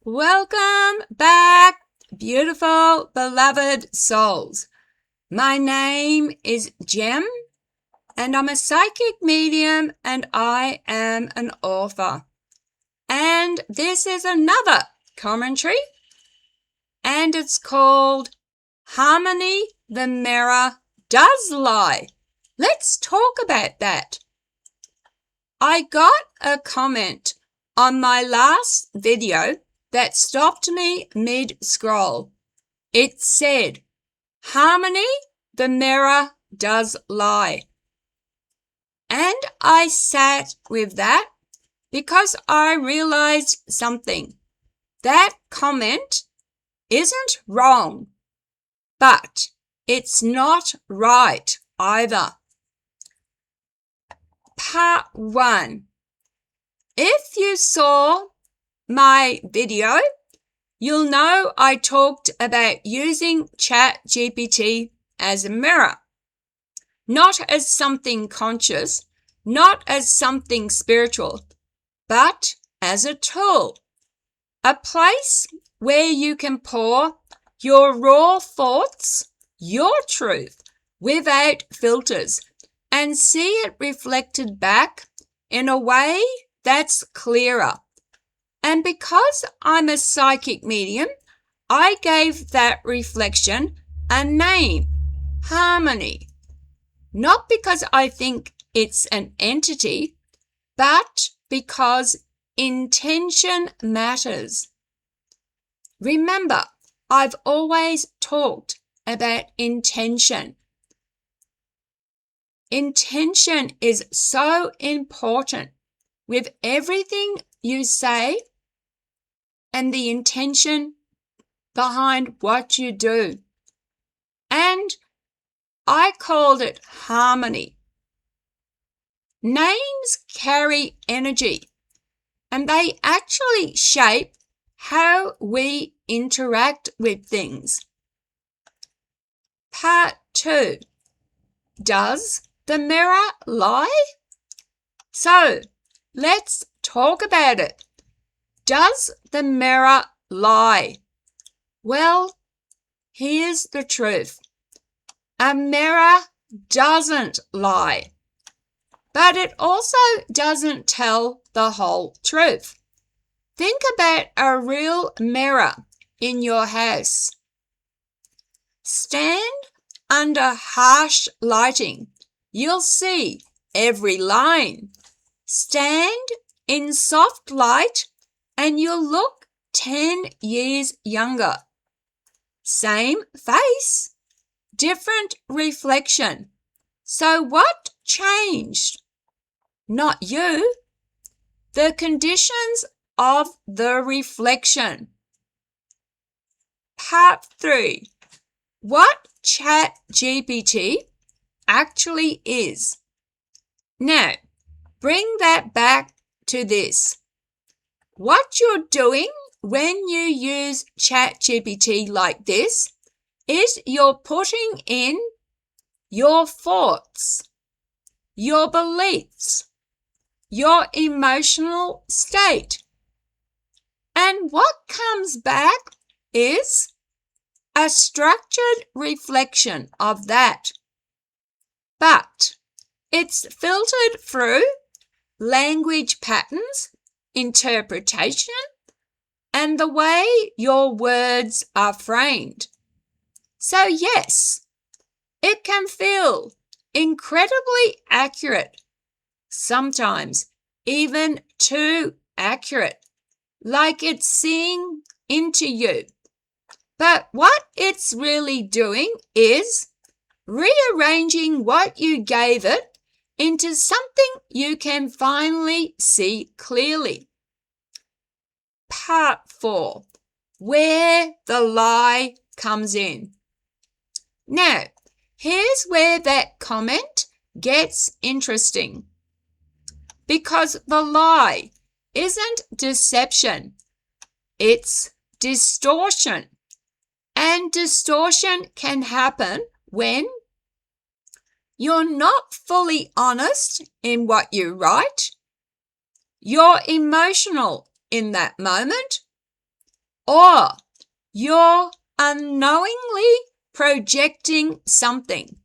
Welcome back, beautiful, beloved souls. My name is Jem, and I'm a psychic medium, and I am an author. And this is another commentary, and it's called Harmony, the Mirror Does Lie. Let's talk about that. I got a comment on my last video that stopped me mid-scroll. It said, Harmony, the mirror does lie. And I sat with that because I realized something. That comment isn't wrong, but it's not right either. Part 1. If you saw my video, you'll know I talked about using ChatGPT as a mirror, not as something conscious, not as something spiritual, but as a tool, a place where you can pour your raw thoughts, your truth, without filters, and see it reflected back in a way that's clearer. And because I'm a psychic medium, I gave that reflection a name, Harmony. Not because I think it's an entity, but because intention matters. Remember, I've always talked about intention. Intention is so important with everything you say and the intention behind what you do. And I called it harmony. Names carry energy, and they actually shape how we interact with things. Part 2. Does the mirror lie? So, let's talk about it. Does the mirror lie? Well, here's the truth. A mirror doesn't lie, but it also doesn't tell the whole truth. Think about a real mirror in your house. Stand under harsh lighting. You'll see every line. Stand in soft light and you'll look 10 years younger. Same face, different reflection. So what changed? Not you. The conditions of the reflection. Part 3. What ChatGPT actually is. Now, bring that back to this. What you're doing when you use ChatGPT like this is you're putting in your thoughts, your beliefs, your emotional state. And what comes back is a structured reflection of that. But it's filtered through language patterns, interpretation, and the way your words are framed. So yes, it can feel incredibly accurate, sometimes even too accurate, like it's seeing into you. But what it's really doing is rearranging what you gave it into something you can finally see clearly. Part 4. Where the lie comes in. Now, here's where that comment gets interesting. Because the lie isn't deception, it's distortion. And distortion can happen when you're not fully honest in what you write, you're emotional in that moment, or you're unknowingly projecting something.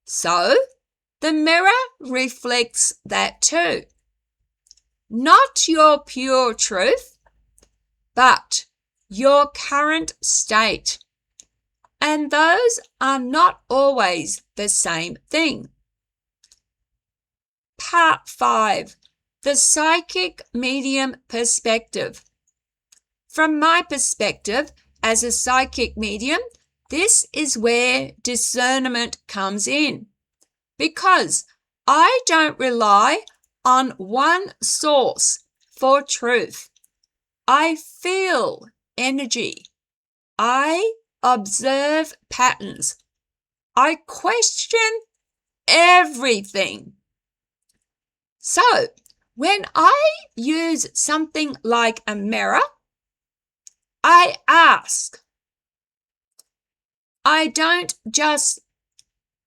So, the mirror reflects that too. Not your pure truth, but your current state. And those are not always the same thing. Part 5. The psychic medium perspective. From my perspective as a psychic medium, this is where discernment comes in, because I don't rely on one source for truth. I feel energy. I observe patterns. I question everything. So, when I use something like a mirror, I ask.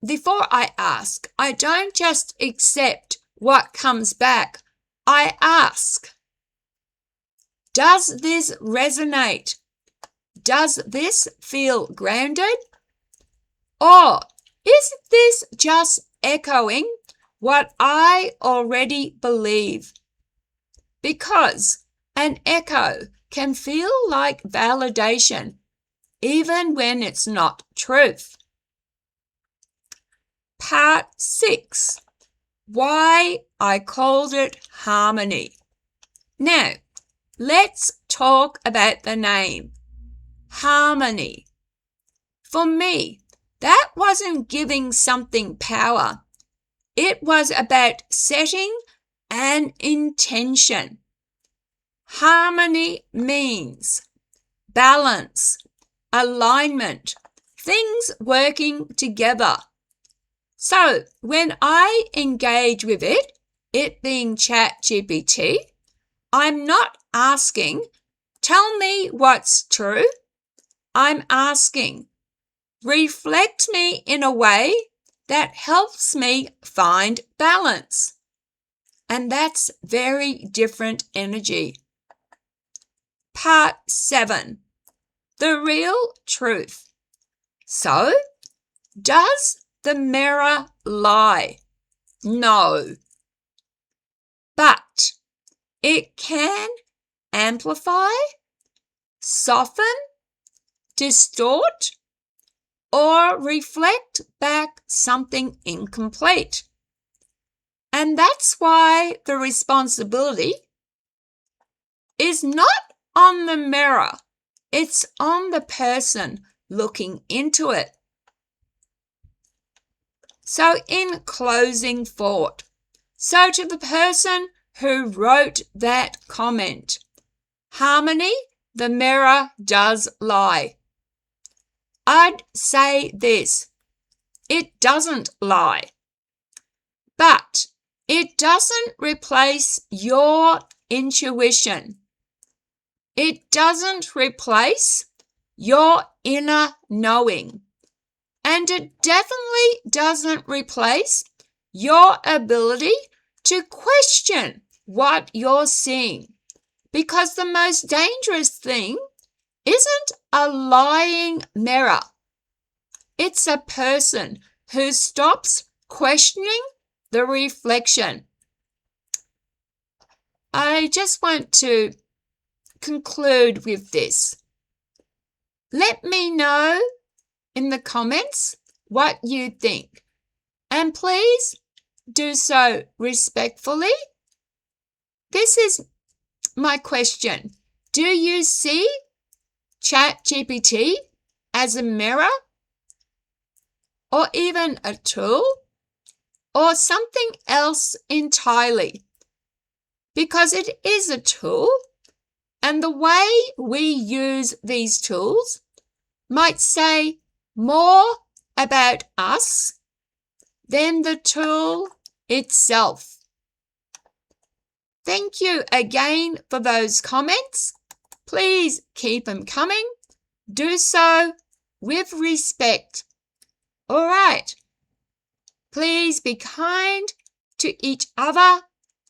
Before I ask, I don't just accept what comes back. I ask, does this resonate? Does this feel grounded? Or is this just echoing what I already believe? Because an echo can feel like validation, even when it's not truth. Part 6. Why I called it harmony. Now, let's talk about the name. Harmony. For me, that wasn't giving something power. It was about setting an intention. Harmony means balance, alignment, things working together. So when I engage with it being ChatGPT, I'm not asking, tell me what's true. I'm asking, reflect me in a way that helps me find balance. And that's very different energy. Part 7. The real truth. So, does the mirror lie? No. But it can amplify, soften, distort, or reflect back something incomplete. And that's why the responsibility is not on the mirror. It's on the person looking into it. So in closing thought, so to the person who wrote that comment, harmony, the mirror does lie. I'd say this, it doesn't lie, but it doesn't replace your intuition. It doesn't replace your inner knowing. And it definitely doesn't replace your ability to question what you're seeing. Because the most dangerous thing isn't a lying mirror. It's a person who stops questioning the reflection. I just want to conclude with this. Let me know in the comments what you think. And please do so respectfully. This is my question. Do you see ChatGPT as a mirror, or even a tool, or something else entirely? Because it is a tool, and the way we use these tools might say more about us than the tool itself. Thank you again for those comments. Please keep them coming. Do so with respect. All right. Please be kind to each other.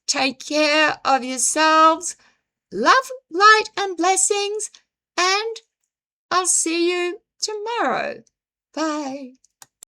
Take care of yourselves. Love, light, and blessings. I'll see you tomorrow. Bye.